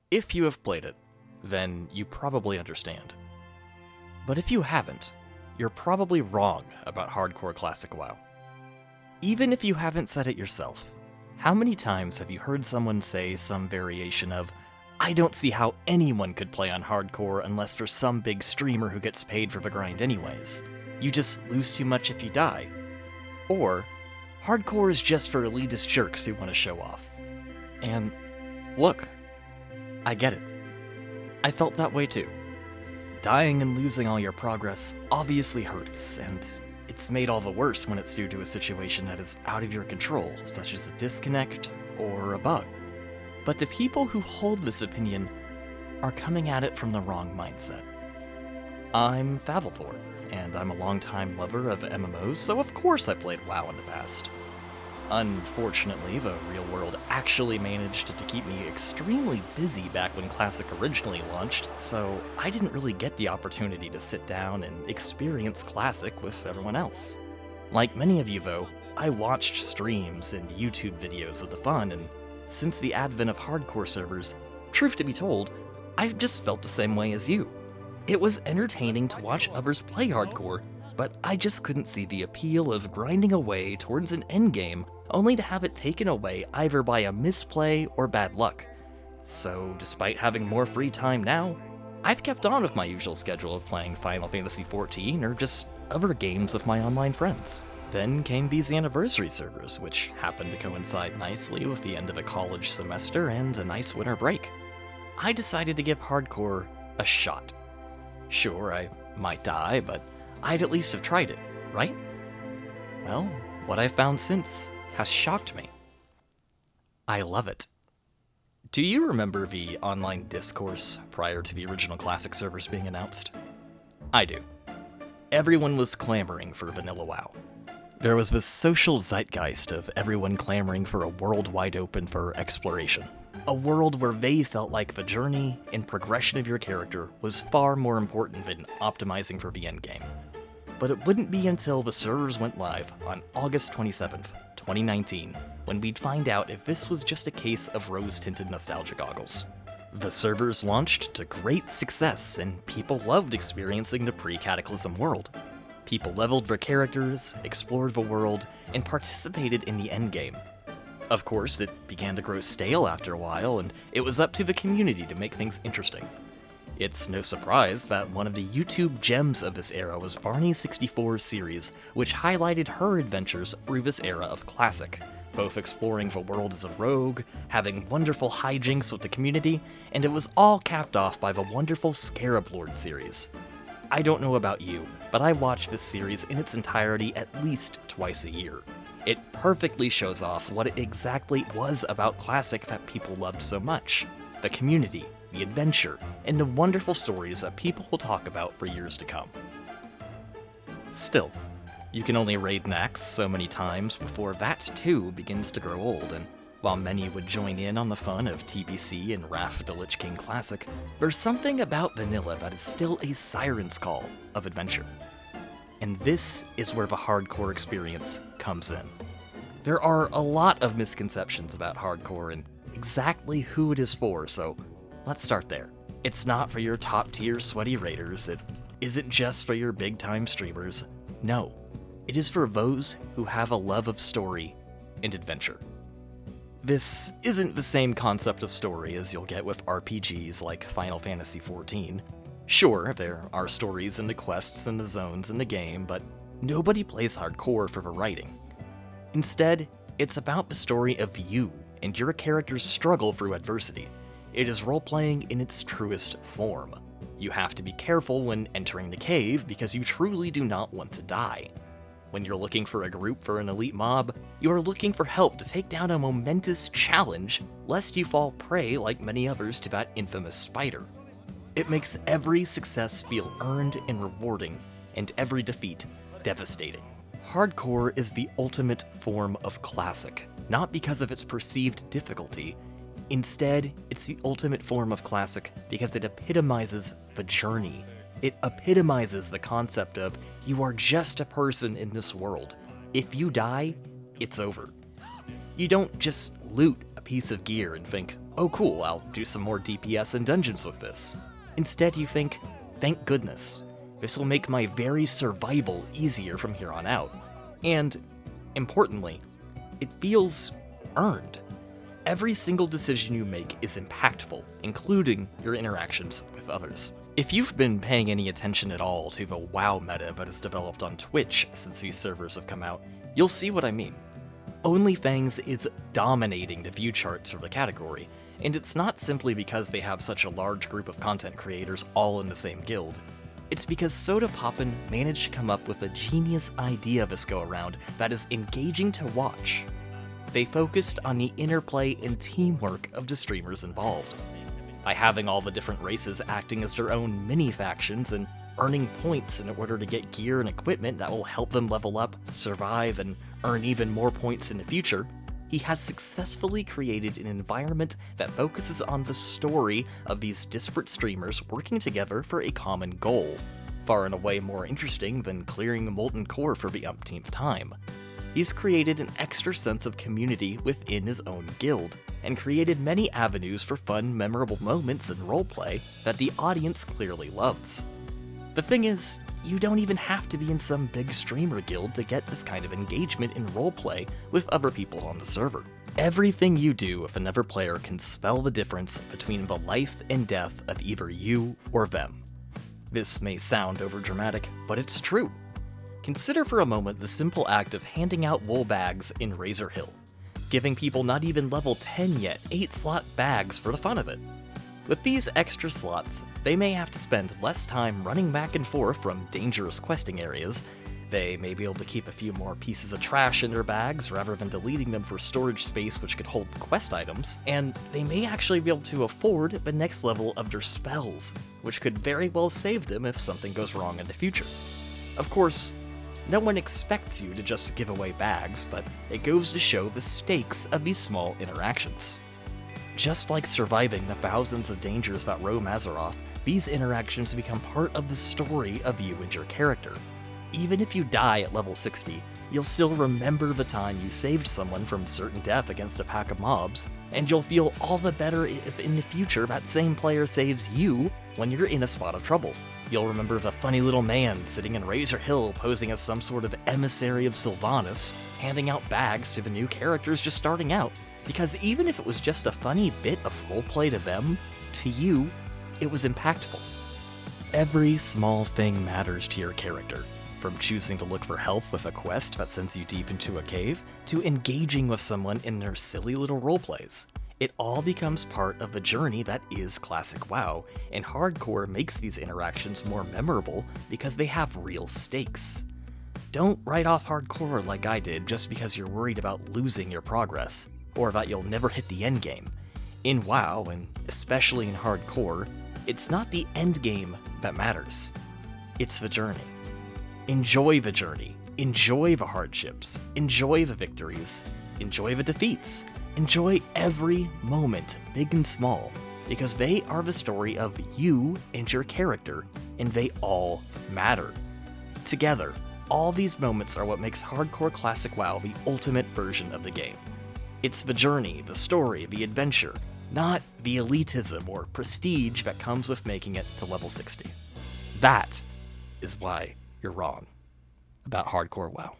If you have played it, then you probably understand. But if you haven't, you're probably wrong about hardcore classic WoW. Even if you haven't said it yourself, how many times have you heard someone say some variation of, "I don't see how anyone could play on hardcore unless for some big streamer who gets paid for the grind anyways. You just lose too much if you die." Or, "Hardcore is just for elitist jerks who want to show off." And look, I get it. I felt that way too. Dying and losing all your progress obviously hurts, and it's made all the worse when it's due to a situation that is out of your control, such as a disconnect or a bug. But the people who hold this opinion are coming at it from the wrong mindset. I'm Favelthor, and I'm a longtime lover of MMOs, so of course I played WoW in the past. Unfortunately, the real world actually managed to keep me extremely busy back when Classic originally launched, so I didn't really get the opportunity to sit down and experience Classic with everyone else. Like many of you though, I watched streams and YouTube videos of the fun, and since the advent of hardcore servers, truth to be told, I've just felt the same way as you. It was entertaining to watch others play hardcore, but I just couldn't see the appeal of grinding away towards an endgame only to have it taken away either by a misplay or bad luck. So despite having more free time now, I've kept on with my usual schedule of playing Final Fantasy XIV or just other games with my online friends. Then came these anniversary servers, which happened to coincide nicely with the end of a college semester and a nice winter break. I decided to give hardcore a shot. Sure, I might die, but I'd at least have tried it, right? Well, what I've found since has shocked me. I love it. Do you remember the online discourse prior to the original Classic servers being announced? I do. Everyone was clamoring for vanilla WoW. There was this social zeitgeist of everyone clamoring for a world wide open for exploration. A world where they felt like the journey and progression of your character was far more important than optimizing for the endgame. But it wouldn't be until the servers went live on August 27th, 2019, when we'd find out if this was just a case of rose-tinted nostalgia goggles. The servers launched to great success, and people loved experiencing the pre-Cataclysm world. People leveled their characters, explored the world, and participated in the endgame. Of course, it began to grow stale after a while, and it was up to the community to make things interesting. It's no surprise that one of the YouTube gems of this era was Barney64's series, which highlighted her adventures through this era of Classic, both exploring the world as a rogue, having wonderful hijinks with the community, and it was all capped off by the wonderful Scarab Lord series. I don't know about you, but I watch this series in its entirety at least twice a year. It perfectly shows off what it exactly was about Classic that people loved so much: the community, the adventure, and the wonderful stories that people will talk about for years to come. Still, you can only raid Nax so many times before that too begins to grow old, and while many would join in on the fun of TBC and Wrath of the Lich King Classic, there's something about vanilla that is still a siren's call of adventure. And this is where the hardcore experience comes in. There are a lot of misconceptions about hardcore and exactly who it is for, so let's start there. It's not for your top-tier sweaty raiders, it isn't just for your big-time streamers. No, it is for those who have a love of story and adventure. This isn't the same concept of story as you'll get with RPGs like Final Fantasy XIV. Sure, there are stories in the quests and the zones in the game, but nobody plays hardcore for the writing. Instead, it's about the story of you and your character's struggle through adversity. It is role-playing in its truest form. You have to be careful when entering the cave because you truly do not want to die. When you're looking for a group for an elite mob, you are looking for help to take down a momentous challenge, lest you fall prey like many others to that infamous spider. It makes every success feel earned and rewarding, and every defeat devastating. Hardcore is the ultimate form of Classic, not because of its perceived difficulty. Instead, it's the ultimate form of Classic because it epitomizes the journey. It epitomizes the concept of, you are just a person in this world. If you die, it's over. You don't just loot a piece of gear and think, oh cool, I'll do some more DPS and dungeons with this. Instead you think, thank goodness, this will make my very survival easier from here on out. And, importantly, it feels earned. Every single decision you make is impactful, including your interactions with others. If you've been paying any attention at all to the WoW meta that has developed on Twitch since these servers have come out, you'll see what I mean. OnlyFans is dominating the view charts for the category, and it's not simply because they have such a large group of content creators all in the same guild. It's because Soda Poppin managed to come up with a genius idea this go-around that is engaging to watch. They focused on the interplay and teamwork of the streamers involved. By having all the different races acting as their own mini-factions and earning points in order to get gear and equipment that will help them level up, survive, and earn even more points in the future, he has successfully created an environment that focuses on the story of these disparate streamers working together for a common goal, far and away more interesting than clearing the molten core for the umpteenth time. He's created an extra sense of community within his own guild, and created many avenues for fun, memorable moments and roleplay that the audience clearly loves. The thing is, you don't even have to be in some big streamer guild to get this kind of engagement in roleplay with other people on the server. Everything you do with another player can spell the difference between the life and death of either you or them. This may sound overdramatic, but it's true. Consider for a moment the simple act of handing out wool bags in Razor Hill, giving people not even level 10 yet 8-slot bags for the fun of it. With these extra slots, they may have to spend less time running back and forth from dangerous questing areas, they may be able to keep a few more pieces of trash in their bags rather than deleting them for storage space which could hold quest items, and they may actually be able to afford the next level of their spells, which could very well save them if something goes wrong in the future. Of course, no one expects you to just give away bags, but it goes to show the stakes of these small interactions. Just like surviving the thousands of dangers that roam Azeroth, these interactions become part of the story of you and your character. Even if you die at level 60, you'll still remember the time you saved someone from certain death against a pack of mobs, and you'll feel all the better if in the future that same player saves you when you're in a spot of trouble. You'll remember the funny little man sitting in Razor Hill posing as some sort of emissary of Sylvanas, handing out bags to the new characters just starting out. Because even if it was just a funny bit of roleplay to them, to you, it was impactful. Every small thing matters to your character, from choosing to look for help with a quest that sends you deep into a cave, to engaging with someone in their silly little roleplays. It all becomes part of a journey that is classic WoW, and hardcore makes these interactions more memorable because they have real stakes. Don't write off hardcore like I did just because you're worried about losing your progress, or that you'll never hit the endgame. In WoW, and especially in hardcore, it's not the endgame that matters. It's the journey. Enjoy the journey. Enjoy the hardships. Enjoy the victories. Enjoy the defeats. Enjoy every moment, big and small, because they are the story of you and your character, and they all matter. Together, all these moments are what makes hardcore classic WoW the ultimate version of the game. It's the journey, the story, the adventure, not the elitism or prestige that comes with making it to level 60. That is why you're wrong about hardcore WoW.